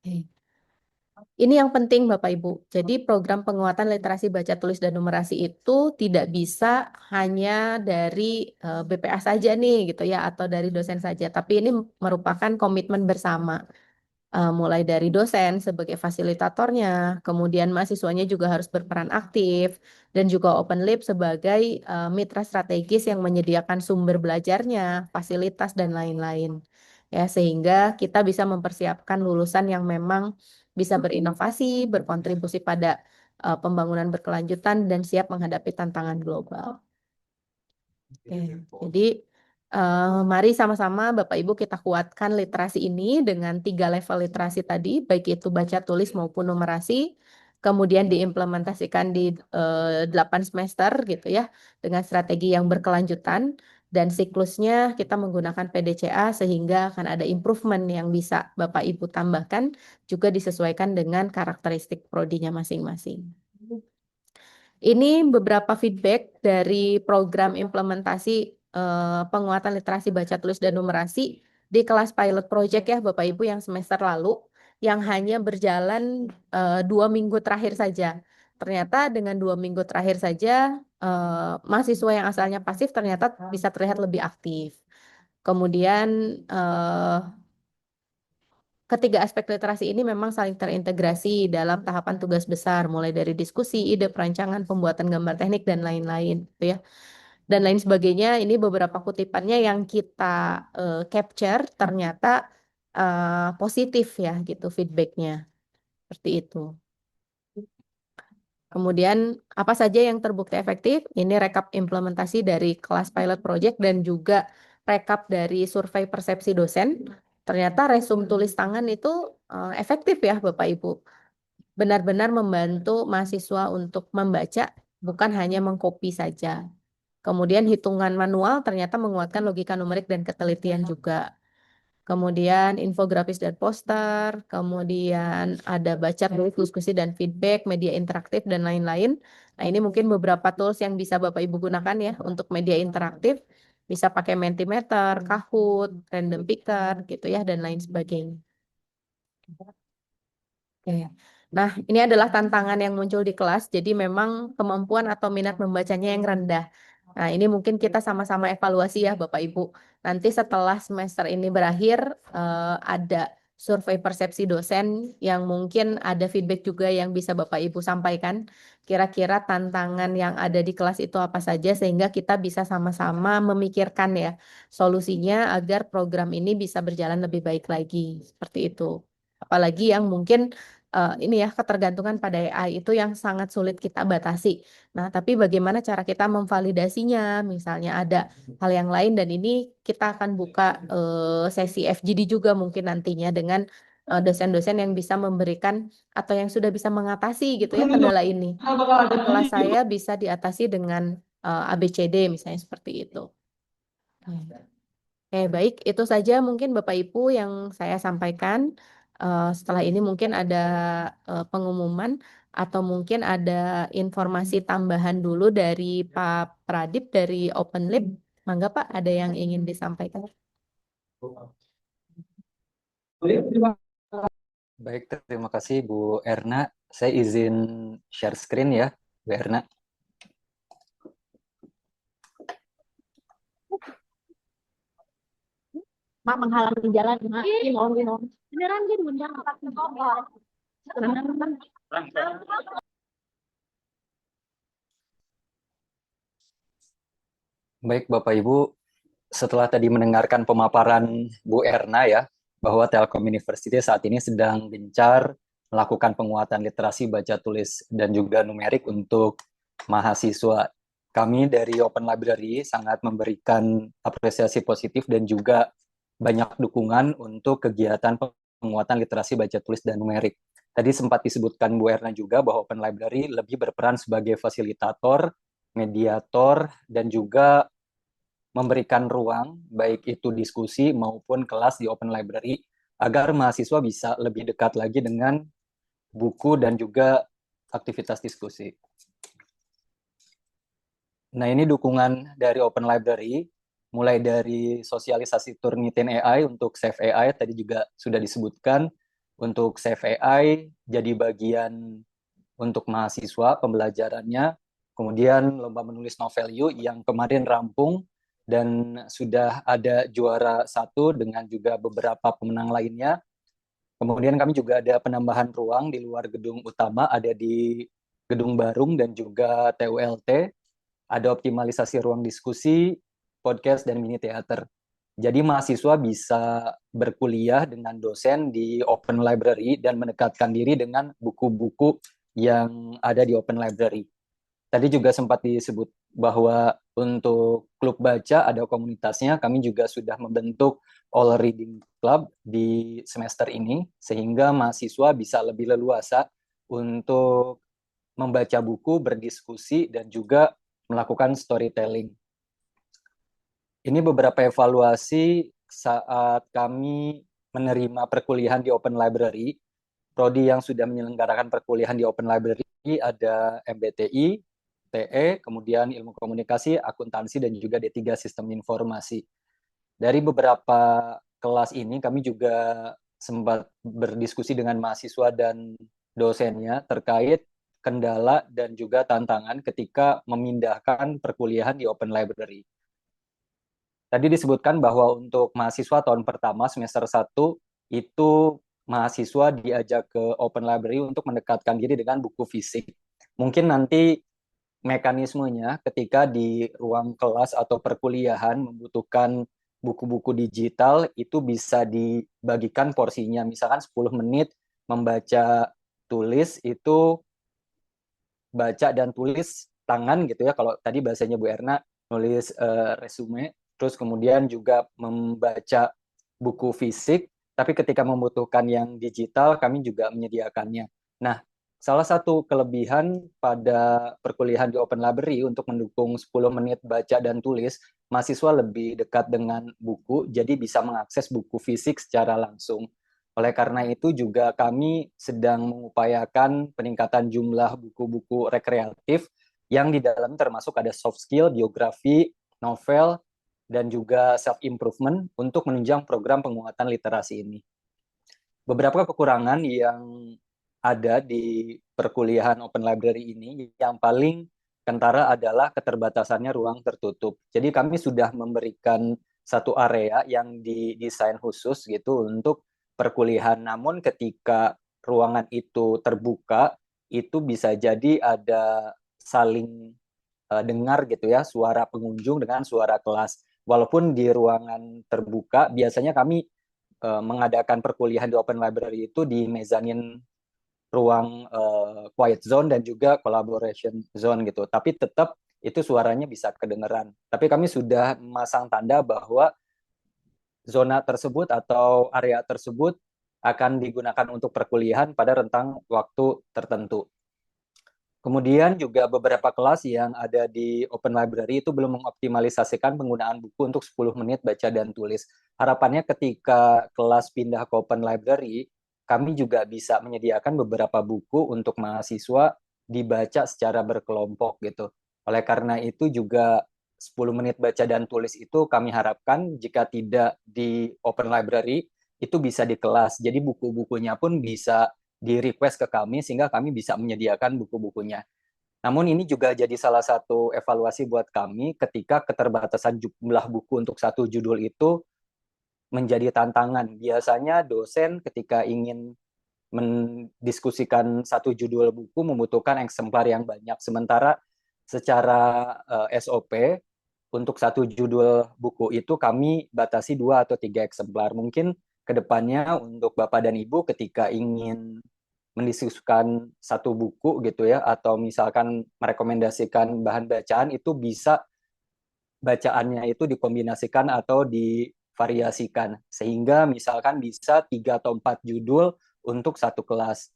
Oke. Ini yang penting Bapak Ibu. Jadi program penguatan literasi baca tulis dan numerasi itu tidak bisa hanya dari BPA saja nih gitu ya atau dari dosen saja, tapi ini merupakan komitmen bersama. Mulai dari dosen sebagai fasilitatornya, kemudian mahasiswanya juga harus berperan aktif, dan juga Open Lab sebagai mitra strategis yang menyediakan sumber belajarnya, fasilitas, dan lain-lain. Ya, sehingga kita bisa mempersiapkan lulusan yang memang bisa berinovasi, berkontribusi pada pembangunan berkelanjutan, dan siap menghadapi tantangan global. Oke, jadi mari sama-sama Bapak Ibu kita kuatkan literasi ini dengan 3 level literasi tadi, baik itu baca tulis maupun numerasi, kemudian diimplementasikan di 8 semester gitu ya, dengan strategi yang berkelanjutan, dan siklusnya kita menggunakan PDCA sehingga akan ada improvement yang bisa Bapak Ibu tambahkan, juga disesuaikan dengan karakteristik prodinya masing-masing. Ini beberapa feedback dari program implementasi penguatan literasi baca tulis dan numerasi di kelas pilot project ya Bapak Ibu yang semester lalu yang hanya berjalan 2 minggu terakhir saja. Ternyata dengan 2 minggu terakhir saja mahasiswa yang asalnya pasif ternyata bisa terlihat lebih aktif. Kemudian ketiga aspek literasi ini memang saling terintegrasi dalam tahapan tugas besar, mulai dari diskusi, ide, perancangan, pembuatan gambar teknik, dan lain-lain, gitu ya. Dan lain sebagainya, ini beberapa kutipannya yang kita capture, ternyata positif ya, gitu feedbacknya. Seperti itu. Kemudian, apa saja yang terbukti efektif? Ini rekap implementasi dari kelas pilot project dan juga rekap dari survei persepsi dosen. Ternyata resum tulis tangan itu efektif ya Bapak Ibu. Benar-benar membantu mahasiswa untuk membaca, bukan hanya mengcopy saja. Kemudian hitungan manual ternyata menguatkan logika numerik dan ketelitian juga. Kemudian infografis dan poster, kemudian ada baca tulis, diskusi dan feedback, media interaktif dan lain-lain. Nah, ini mungkin beberapa tools yang bisa Bapak Ibu gunakan ya untuk media interaktif. Bisa pakai Mentimeter, Kahoot, Random Picker gitu ya dan lain sebagainya. Oke. Nah, ini adalah tantangan yang muncul di kelas. Jadi memang kemampuan atau minat membacanya yang rendah. Nah, ini mungkin kita sama-sama evaluasi ya Bapak Ibu. Nanti setelah semester ini berakhir, ada survei persepsi dosen yang mungkin ada feedback juga yang bisa Bapak Ibu sampaikan. Kira-kira tantangan yang ada di kelas itu apa saja sehingga kita bisa sama-sama memikirkan ya solusinya agar program ini bisa berjalan lebih baik lagi. Seperti itu. Apalagi yang mungkin ini ya ketergantungan pada AI itu yang sangat sulit kita batasi. Nah, tapi bagaimana cara kita memvalidasinya? Misalnya ada hal yang lain dan ini kita akan buka sesi FGD juga mungkin nantinya dengan dosen-dosen yang bisa memberikan atau yang sudah bisa mengatasi gitu ya kendala ini. Di kelas saya bisa diatasi dengan ABCD misalnya seperti itu. Oke, baik. Itu saja mungkin Bapak Ibu yang saya sampaikan. Setelah ini mungkin ada pengumuman atau mungkin ada informasi tambahan dulu dari Pak Pradip dari Open Lab. Mangga Pak, ada yang ingin disampaikan? Baik, terima kasih Bu Erna. Saya izin share screen ya, Bu Erna. Mak menghalangi jalan, Mak. Mohon. Beneran dia diundang apa? Baik, Bapak Ibu, setelah tadi mendengarkan pemaparan Bu Erna ya, bahwa Telkom University saat ini sedang gencar melakukan penguatan literasi baca tulis dan juga numerik untuk mahasiswa. Kami dari Open Library sangat memberikan apresiasi positif dan juga banyak dukungan untuk kegiatan penguatan literasi baca tulis dan numerik. Tadi sempat disebutkan Bu Erna juga bahwa Open Library lebih berperan sebagai fasilitator, mediator, dan juga memberikan ruang, baik itu diskusi maupun kelas di Open Library, agar mahasiswa bisa lebih dekat lagi dengan buku dan juga aktivitas diskusi. Nah, ini dukungan dari Open Library, mulai dari sosialisasi Turnitin AI untuk Save AI, tadi juga sudah disebutkan, untuk Save AI jadi bagian untuk mahasiswa pembelajarannya, kemudian lomba menulis novel You yang kemarin rampung dan sudah ada juara 1 dengan juga beberapa pemenang lainnya. Kemudian kami juga ada penambahan ruang di luar gedung utama, ada di Gedung Barung dan juga TULT. Ada optimalisasi ruang diskusi, podcast, dan mini teater. Jadi mahasiswa bisa berkuliah dengan dosen di Open Library dan mendekatkan diri dengan buku-buku yang ada di Open Library. Tadi juga sempat disebut bahwa untuk klub baca ada komunitasnya, kami juga sudah membentuk All Reading Club di semester ini, sehingga mahasiswa bisa lebih leluasa untuk membaca buku, berdiskusi, dan juga melakukan storytelling. Ini beberapa evaluasi saat kami menerima perkuliahan di Open Library. Prodi yang sudah menyelenggarakan perkuliahan di Open Library ada MBTI, TE, kemudian Ilmu Komunikasi, Akuntansi, dan juga D3 Sistem Informasi. Dari beberapa kelas ini kami juga sempat berdiskusi dengan mahasiswa dan dosennya terkait kendala dan juga tantangan ketika memindahkan perkuliahan di Open Library. Tadi disebutkan bahwa untuk mahasiswa tahun pertama semester 1 itu mahasiswa diajak ke Open Library untuk mendekatkan diri dengan buku fisik. Mungkin nanti mekanismenya ketika di ruang kelas atau perkuliahan membutuhkan buku-buku digital itu bisa dibagikan porsinya. Misalkan 10 menit membaca tulis itu baca dan tulis tangan gitu ya. Kalau tadi bahasanya Bu Erna nulis resume, terus kemudian juga membaca buku fisik, tapi ketika membutuhkan yang digital kami juga menyediakannya. Nah, salah satu kelebihan pada perkuliahan di Open Library untuk mendukung 10 menit baca dan tulis, mahasiswa lebih dekat dengan buku, jadi bisa mengakses buku fisik secara langsung. Oleh karena itu juga kami sedang mengupayakan peningkatan jumlah buku-buku rekreatif yang di dalam termasuk ada soft skill, biografi, novel, dan juga self-improvement untuk menunjang program penguatan literasi ini. Beberapa kekurangan yang ada di perkuliahan Open Library ini, yang paling kentara adalah keterbatasannya ruang tertutup. Jadi kami sudah memberikan satu area yang didesain khusus gitu untuk perkuliahan. Namun ketika ruangan itu terbuka, itu bisa jadi ada saling dengar gitu ya, suara pengunjung dengan suara kelas. Walaupun di ruangan terbuka, biasanya kami mengadakan perkuliahan di Open Library itu di mezanin ruang quiet zone dan juga collaboration zone gitu. Tapi tetap itu suaranya bisa kedengeran. Tapi kami sudah memasang tanda bahwa zona tersebut atau area tersebut akan digunakan untuk perkuliahan pada rentang waktu tertentu. Kemudian juga beberapa kelas yang ada di Open Library itu belum mengoptimalisasikan penggunaan buku untuk 10 menit baca dan tulis. Harapannya ketika kelas pindah ke Open Library, kami juga bisa menyediakan beberapa buku untuk mahasiswa dibaca secara berkelompok gitu. Oleh karena itu juga 10 menit baca dan tulis itu kami harapkan jika tidak di Open Library, itu bisa di kelas. Jadi buku-bukunya pun bisa di-request ke kami sehingga kami bisa menyediakan buku-bukunya. Namun ini juga jadi salah satu evaluasi buat kami ketika keterbatasan jumlah buku untuk satu judul itu menjadi tantangan. Biasanya dosen ketika ingin mendiskusikan satu judul buku membutuhkan eksemplar yang banyak. Sementara secara SOP untuk satu judul buku itu kami batasi 2 atau 3 eksemplar. Mungkin kedepannya untuk Bapak dan Ibu ketika ingin mendiskusikan satu buku gitu ya, atau misalkan merekomendasikan bahan bacaan itu bisa bacaannya itu dikombinasikan atau divariasikan. Sehingga misalkan bisa 3 atau 4 judul untuk satu kelas.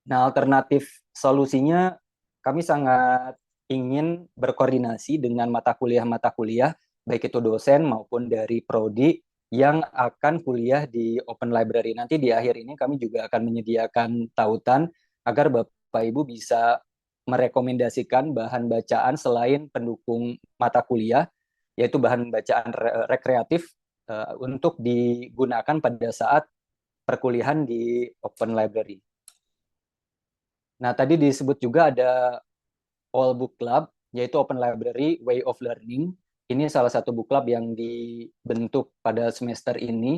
Nah, alternatif solusinya kami sangat ingin berkoordinasi dengan mata kuliah, baik itu dosen maupun dari prodi yang akan kuliah di Open Library. Nanti di akhir ini kami juga akan menyediakan tautan agar Bapak Ibu bisa merekomendasikan bahan bacaan selain pendukung mata kuliah, yaitu bahan bacaan rekreatif untuk digunakan pada saat perkuliahan di Open Library. Nah, tadi disebut juga ada All Book Club, yaitu Open Library Way of Learning. Ini salah satu book club yang dibentuk pada semester ini.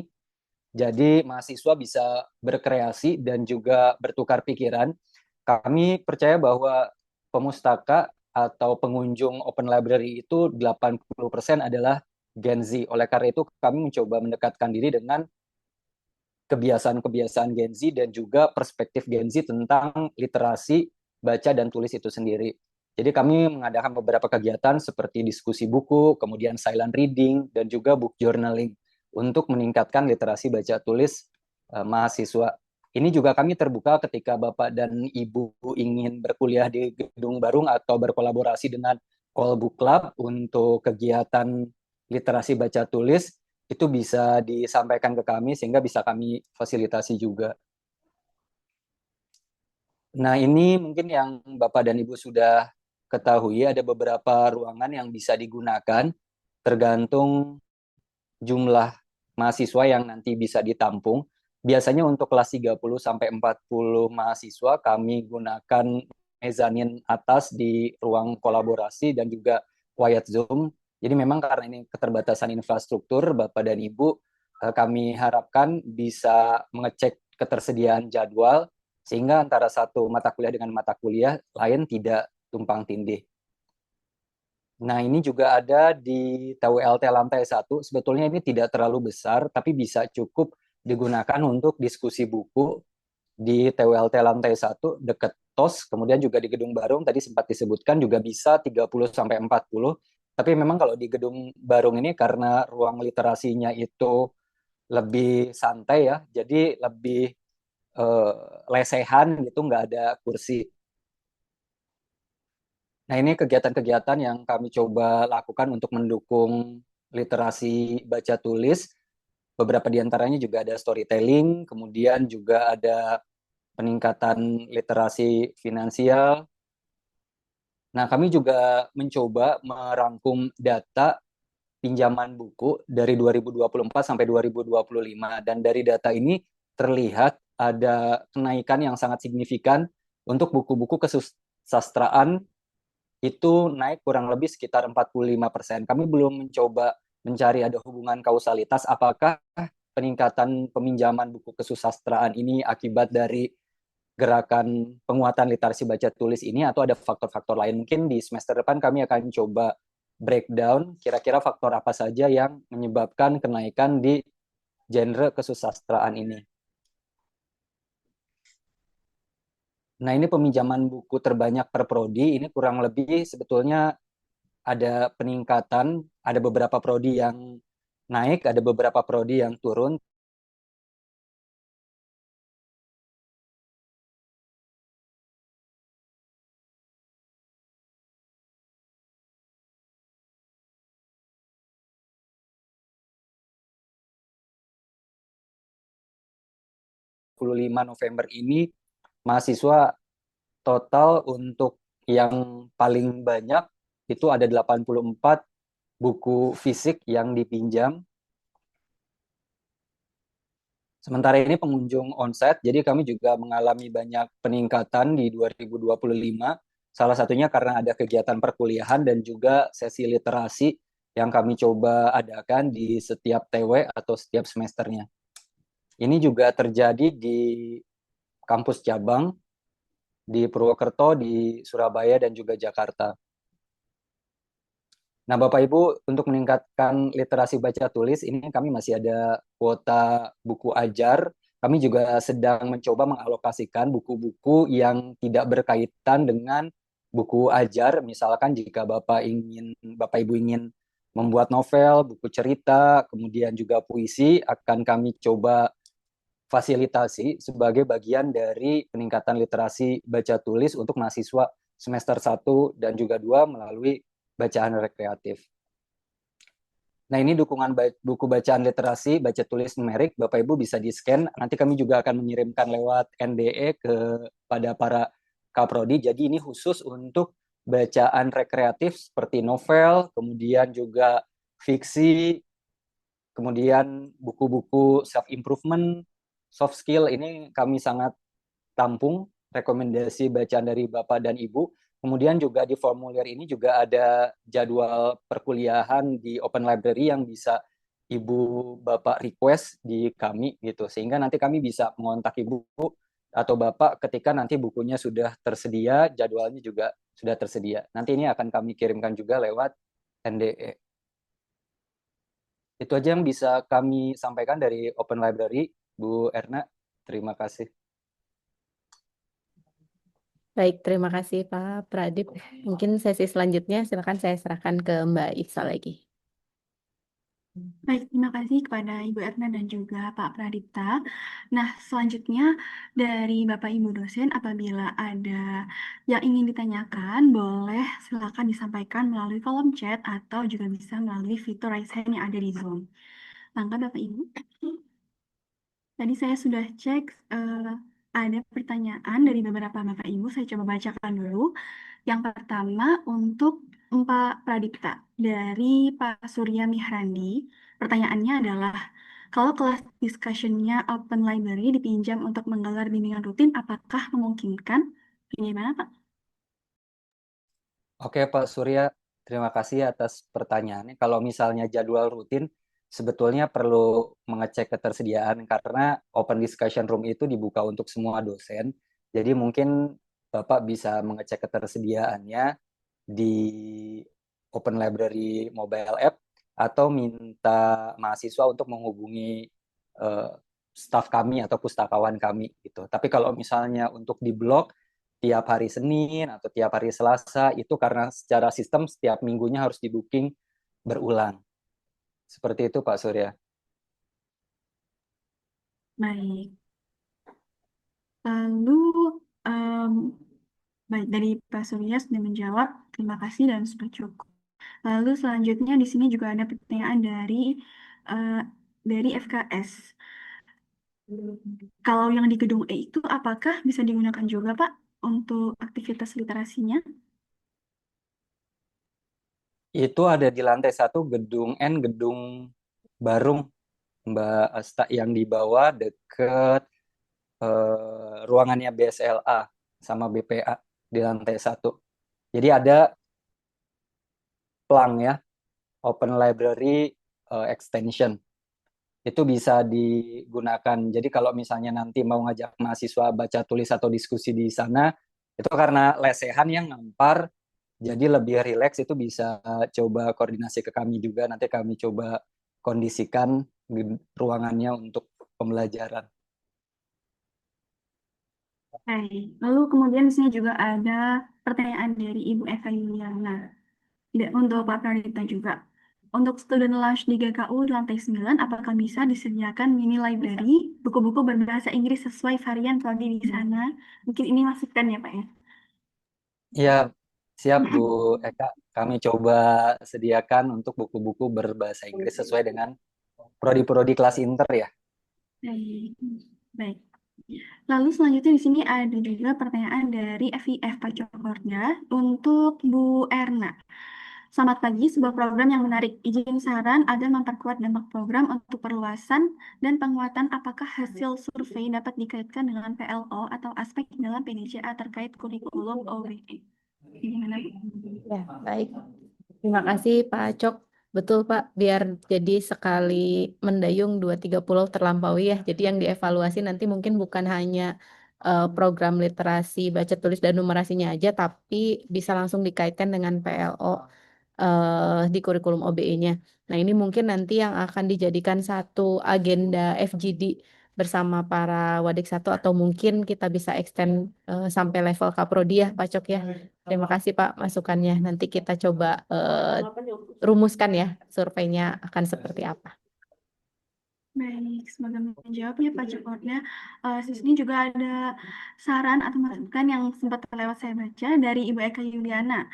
Jadi mahasiswa bisa berkreasi dan juga bertukar pikiran. Kami percaya bahwa pemustaka atau pengunjung Open Library itu 80% adalah Gen Z. Oleh karena itu kami mencoba mendekatkan diri dengan kebiasaan-kebiasaan Gen Z dan juga perspektif Gen Z tentang literasi baca dan tulis itu sendiri. Jadi kami mengadakan beberapa kegiatan seperti diskusi buku, kemudian silent reading, dan juga book journaling untuk meningkatkan literasi baca tulis mahasiswa. Ini juga kami terbuka ketika Bapak dan Ibu ingin berkuliah di Gedung Barung atau berkolaborasi dengan All Book Club untuk kegiatan literasi baca tulis, itu bisa disampaikan ke kami sehingga bisa kami fasilitasi juga. Nah, ini mungkin yang Bapak dan Ibu sudah ketahui, ada beberapa ruangan yang bisa digunakan tergantung jumlah mahasiswa yang nanti bisa ditampung. Biasanya untuk kelas 30 sampai 40 mahasiswa kami gunakan mezanin atas di ruang kolaborasi dan juga quiet Zoom. Jadi memang karena ini keterbatasan infrastruktur, Bapak dan Ibu, kami harapkan bisa mengecek ketersediaan jadwal sehingga antara satu mata kuliah dengan mata kuliah lain tidak tumpang tindih. Nah, ini juga ada di TWLT lantai 1. Sebetulnya ini tidak terlalu besar, tapi bisa cukup digunakan untuk diskusi buku di TWLT lantai 1 dekat TOS, kemudian juga di Gedung Barung tadi sempat disebutkan juga bisa 30 sampai 40. Tapi memang kalau di Gedung Barung ini karena ruang literasinya itu lebih santai ya, jadi lebih eh, lesehan gitu, nggak ada kursi. Nah, ini kegiatan-kegiatan yang kami coba lakukan untuk mendukung literasi baca tulis. Beberapa di antaranya juga ada storytelling, kemudian juga ada peningkatan literasi finansial. Nah, kami juga mencoba merangkum data pinjaman buku dari 2024 sampai 2025. Dan dari data ini terlihat ada kenaikan yang sangat signifikan untuk buku-buku kesusastraan itu naik kurang lebih sekitar 45%. Kami belum mencoba mencari ada hubungan kausalitas apakah peningkatan peminjaman buku kesusastraan ini akibat dari gerakan penguatan literasi baca tulis ini atau ada faktor-faktor lain. Mungkin di semester depan kami akan coba breakdown kira-kira faktor apa saja yang menyebabkan kenaikan di genre kesusastraan ini. Nah, ini peminjaman buku terbanyak per prodi, ini kurang lebih sebetulnya ada peningkatan, ada beberapa prodi yang naik, ada beberapa prodi yang turun. November ini mahasiswa total untuk yang paling banyak itu ada 84 buku fisik yang dipinjam. Sementara ini pengunjung onsite, jadi kami juga mengalami banyak peningkatan di 2025. Salah satunya karena ada kegiatan perkuliahan dan juga sesi literasi yang kami coba adakan di setiap TW atau setiap semesternya. Ini juga terjadi di kampus cabang, di Purwokerto, di Surabaya, dan juga Jakarta. Nah, Bapak Ibu, untuk meningkatkan literasi baca tulis, ini kami masih ada kuota buku ajar. Kami juga sedang mencoba mengalokasikan buku-buku yang tidak berkaitan dengan buku ajar. Misalkan jika Bapak Ibu ingin membuat novel, buku cerita, kemudian juga puisi, akan kami coba fasilitasi sebagai bagian dari peningkatan literasi baca tulis untuk mahasiswa semester 1 dan juga 2 melalui bacaan rekreatif. Nah, ini dukungan buku bacaan literasi, baca tulis numerik, Bapak Ibu bisa di-scan. Nanti kami juga akan mengirimkan lewat NDE kepada para Kaprodi. Jadi ini khusus untuk bacaan rekreatif seperti novel, kemudian juga fiksi, kemudian buku-buku self-improvement, soft skill. Ini kami sangat tampung rekomendasi bacaan dari Bapak dan Ibu. Kemudian juga di formulir ini juga ada jadwal perkuliahan di Open Library yang bisa Ibu Bapak request di kami gitu. Sehingga nanti kami bisa mengontak Ibu atau Bapak ketika nanti bukunya sudah tersedia, jadwalnya juga sudah tersedia. Nanti ini akan kami kirimkan juga lewat NDE. Itu aja yang bisa kami sampaikan dari Open Library, Bu Erna. Terima kasih. Baik, terima kasih Pak Pradip. Mungkin sesi selanjutnya silakan saya serahkan ke Mbak Iksa lagi. Baik, terima kasih kepada Ibu Erna dan juga Pak Pradipta. Nah, selanjutnya dari Bapak Ibu dosen, apabila ada yang ingin ditanyakan, boleh silakan disampaikan melalui kolom chat atau juga bisa melalui fitur raise hand yang ada di Zoom. Langkah Bapak Ibu. Tadi saya sudah cek ada pertanyaan dari beberapa Bapak Ibu, saya coba bacakan dulu. Yang pertama untuk Pak Pradipta dari Pak Surya Mihrandi. Pertanyaannya adalah, Kalau kelas discussion-nya Open Library dipinjam untuk menggelar bimbingan rutin, apakah memungkinkan? Gimana, Pak? Oke, Pak Surya, terima kasih atas pertanyaannya. Kalau misalnya jadwal rutin, sebetulnya perlu mengecek ketersediaan karena open discussion room itu dibuka untuk semua dosen. Jadi mungkin Bapak bisa mengecek ketersediaannya di Open Library mobile app atau minta mahasiswa untuk menghubungi eh, staf kami atau pustakawan kami gitu. Tapi kalau misalnya untuk di blog tiap hari Senin atau tiap hari Selasa itu karena secara sistem setiap minggunya harus di booking berulang. Seperti itu Pak Surya. Baik. Lalu, em, baik, dari Pak Surya sudah menjawab. Terima kasih dan sudah cukup. Lalu selanjutnya di sini juga ada pertanyaan eh, dari FKS. Kalau yang di gedung E itu apakah bisa digunakan juga, Pak, untuk aktivitas literasinya? Itu ada di lantai 1 gedung N, gedung Barung, Mbak Asta, yang di bawah deket ruangannya BSLA sama BPA di lantai 1. Jadi ada PLANG ya, Open Library Extension. Itu bisa digunakan. Jadi kalau misalnya nanti mau ngajak mahasiswa baca tulis atau diskusi di sana, itu karena lesehan yang ngampar, jadi lebih rileks itu bisa coba koordinasi ke kami juga. Nanti kami coba kondisikan ruangannya untuk pembelajaran. Baik. Lalu kemudian di sini juga ada pertanyaan dari Ibu Eva Yuliana. Untuk Pak Pradipta juga. Untuk student lunch di GKU lantai 9, apakah bisa disediakan mini library, buku-buku berbahasa Inggris sesuai varian prodi di sana? Mungkin ini masukan ya, Pak ya? Ya, siap Bu Eka. Kami coba sediakan untuk buku-buku berbahasa Inggris sesuai dengan prodi-prodi kelas inter ya. Baik. Baik. Lalu selanjutnya di sini ada juga pertanyaan dari FIF Pak Cokorda untuk Bu Erna. Selamat pagi, sebuah program yang menarik. Izin saran agar memperkuat dampak program untuk perluasan dan penguatan apakah hasil survei dapat dikaitkan dengan PLO atau aspek dalam PDCA terkait kurikulum OBE. Gimana, Bu? Ya, baik. Terima kasih Pak Cok. Betul Pak, biar jadi sekali mendayung 2-3 pulau terlampaui ya. Jadi yang dievaluasi nanti mungkin bukan hanya program literasi, baca tulis dan numerasinya aja, tapi bisa langsung dikaitkan dengan PLO di kurikulum OBE-nya. Nah ini mungkin nanti yang akan dijadikan satu agenda FGD bersama para Wadik satu atau mungkin kita bisa extend sampai level Kaprodi ya Pak Cok ya. Terima kasih Pak masukannya. Nanti kita coba rumuskan ya surveinya akan seperti apa. Baik, semoga menjawabnya Pak Cokorda. Di sini juga ada saran atau masukan yang sempat terlewat saya baca dari Ibu Eka Yuliana.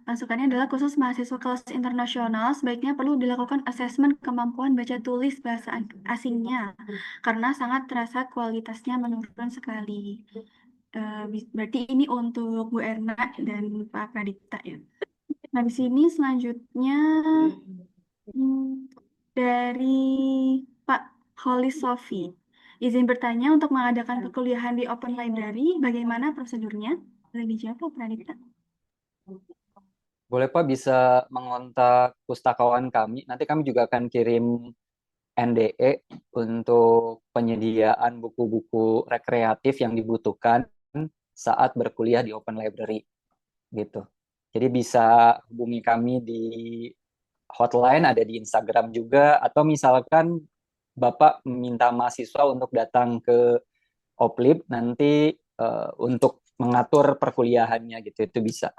Masukannya adalah khusus mahasiswa kelas internasional sebaiknya perlu dilakukan asesmen kemampuan baca tulis bahasa asingnya karena sangat terasa kualitasnya menurun sekali. Berarti ini untuk Bu Erna dan Pak Pradipta ya. Nah, di sini selanjutnya dari Pak Holis Sofi. Izin bertanya untuk mengadakan perkuliahan di Open Library, bagaimana prosedurnya? Boleh dijawab Pak Pradipta? Boleh Pak bisa mengontak pustakawan kami. Nanti kami juga akan kirim NDE untuk penyediaan buku-buku rekreatif yang dibutuhkan saat berkuliah di Open Library gitu. Jadi bisa hubungi kami di hotline, ada di Instagram juga, atau misalkan Bapak meminta mahasiswa untuk datang ke Oplib nanti untuk mengatur perkuliahannya gitu, itu bisa.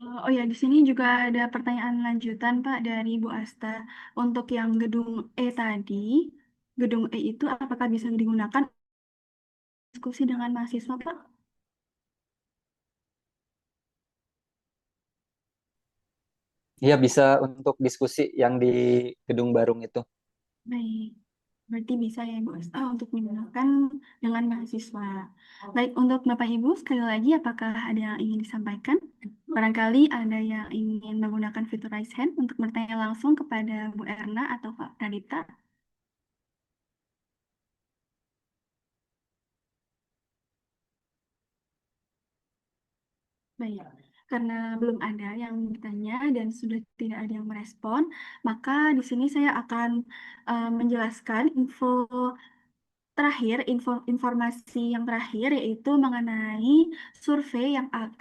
Oh ya, di sini juga ada pertanyaan lanjutan Pak dari Bu Asta. Untuk yang gedung E tadi, gedung E itu apakah bisa digunakan diskusi dengan mahasiswa Pak? Iya bisa untuk diskusi yang di Gedung Barung itu. Baik, berarti bisa ya Bu Asta untuk digunakan dengan mahasiswa. Baik, untuk Bapak Ibu, sekali lagi apakah ada yang ingin disampaikan? Barangkali ada yang ingin menggunakan fitur raise hand untuk bertanya langsung kepada Bu Erna atau Pak Pradita. Baik, karena belum ada yang bertanya dan sudah tidak ada yang merespon, maka di sini saya akan menjelaskan informasi yang terakhir yaitu mengenai survei yang akan